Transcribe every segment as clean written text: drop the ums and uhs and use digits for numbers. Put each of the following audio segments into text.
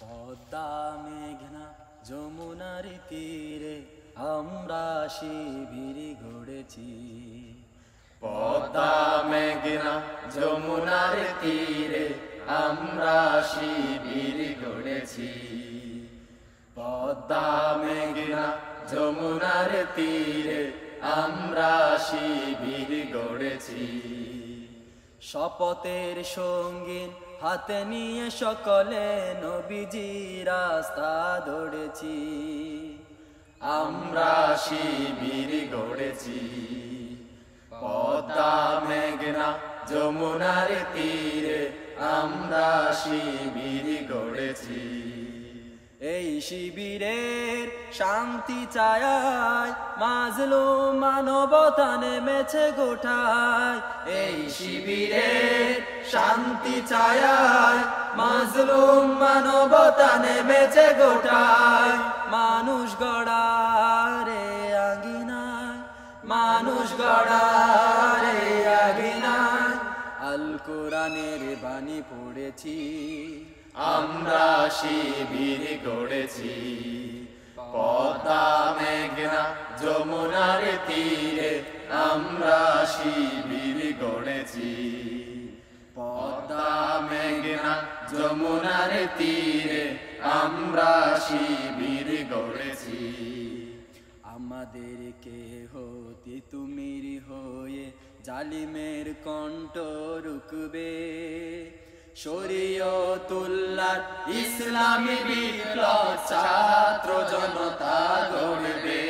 পদ্মা মেঘনা যমুনার তীরে আমরা শিবির গড়েছি। পদ্মা মেঘনা যমুনার তীরে আমরা শিবির গড়েছি। পদ্মা মেঘনা যমুনার তীরে আমরা শিবির গড়েছি। শপথের সঙ্গীন হাতে নিয়ে সকলে নবীজি রাস্তা দৌড়েছি। আমরা শিবির গড়েছি। পদ্মা মেঘনা যমুনার তীরে আমরা শিবির গড়েছি। এই শিবিরের শান্তি চায় মাজলুম মানবতা নেমেছে গোটায়। এই শিবিরের শান্তি চায় মাজলুম মানবতা নেমেছে গোটায়। মানুষ গড়ারে আঙ্গিনায়, মানুষ গড়ারে আঙ্গিনায় আল কোরআনের বাণী পড়েছি। আমরা শিবির গড়েছি। পদ্মা মেঘনা যমুনার তীরে আমরা শিবির গড়েছি। পদ্মা মেঘনা যমুনার তীরে আমরা শিবির গড়েছি। আমাদেরকে হতে তুমির হয়ে জালিমের কণ্ঠ রুকবে। শরীয়তুল্লাহর ইসলামী বিপ্লব ছাত্র জনতা গড়বে।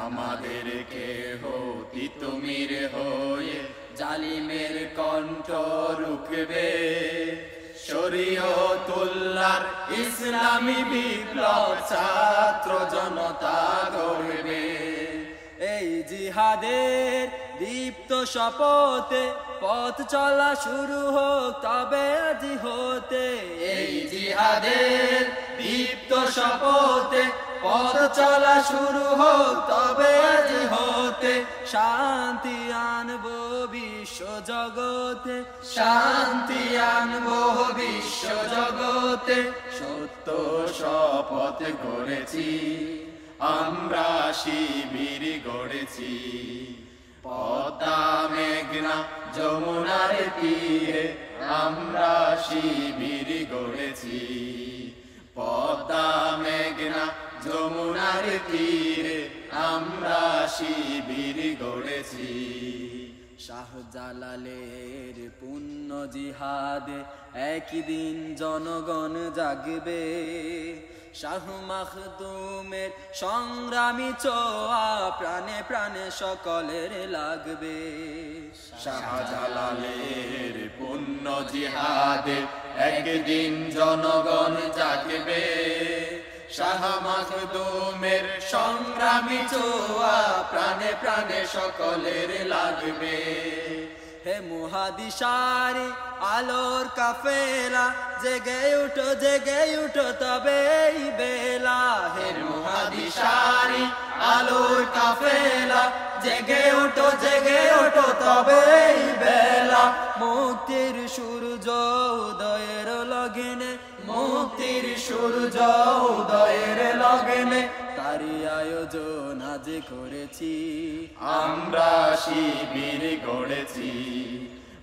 আমাদেরকে হতি তুমির হয়ে জালিমের কণ্ঠ রুখবে। শরীয়তুল্লাহর ইসলামী বিপ্লব ছাত্র জনতা গড়বে। এই জিহাদের দীপ্ত শপথে পথ চলা শুরু হোক তবে আজি হতে। এই জিহাদের দীপ্ত শপথে পথ চলা শুরু হোক তবে আজি হতে। শান্তি আনবো বিশ্ব জগতে, শান্তি আনবো বিশ্ব জগতে। সত্য শপথ করেছি, আমরা শিবির গড়েছি। পদ্মা মেঘনা যমুনার তীরে আমরা শিবির গড়েছি। পদ্মা মেঘনা যমুনার তীরে আমরা শিবির গড়েছি। শাহজালালের পুণ্য জিহাদে একদিন জনগণ জাগবে। শাহ মাখদুমের সংগ্রামী ছোঁয়া প্রাণে প্রাণে সকলের লাগবে। শাহজালালের পুণ্য জিহাদে একদিন জনগণ জাগবে। শাহ মাখদুমের সংগ্রামী ছোঁয়া প্রাণে প্রাণে সকলের লাগবে। হে মুহাদিসারি আলোর কাফেলা জেগে উঠো তবে এই বেলা। হে মুহাদিসারি আলোর কাফেলা জেগে উঠো তবে এই বেলা। মুক্তির সূর্য উদয়ের লগিনে, মুক্তির সূর্য উদয়ের লগনে তারি আয়োজন আজ করেছি। আমরা শিবির গড়েছি।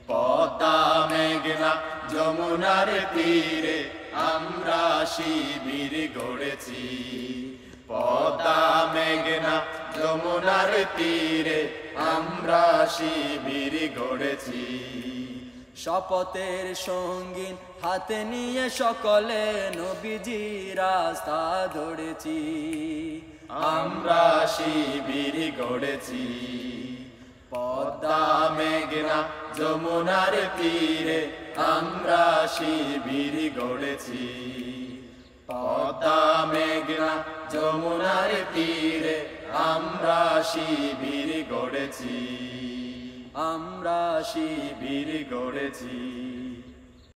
পদ্মা মেঘনা যমুনার তীরে আমরা শিবির গড়েছি। পদ্মা মেঘনা যমুনার তীরে আমরা শিবির গড়েছি। শপথের সঙ্গীন হাতে নিয়ে সকলে নবীজি রাস্তা দৌড়েছি। আমরা শিবির গড়েছি। পদ্মা মেঘনা যমুনার তীরে আমরা শিবির গড়েছি। পদ্মা মেঘনা যমুনার তীরে আমরা শিবির গড়েছি। আমরা শিবির গড়েছি।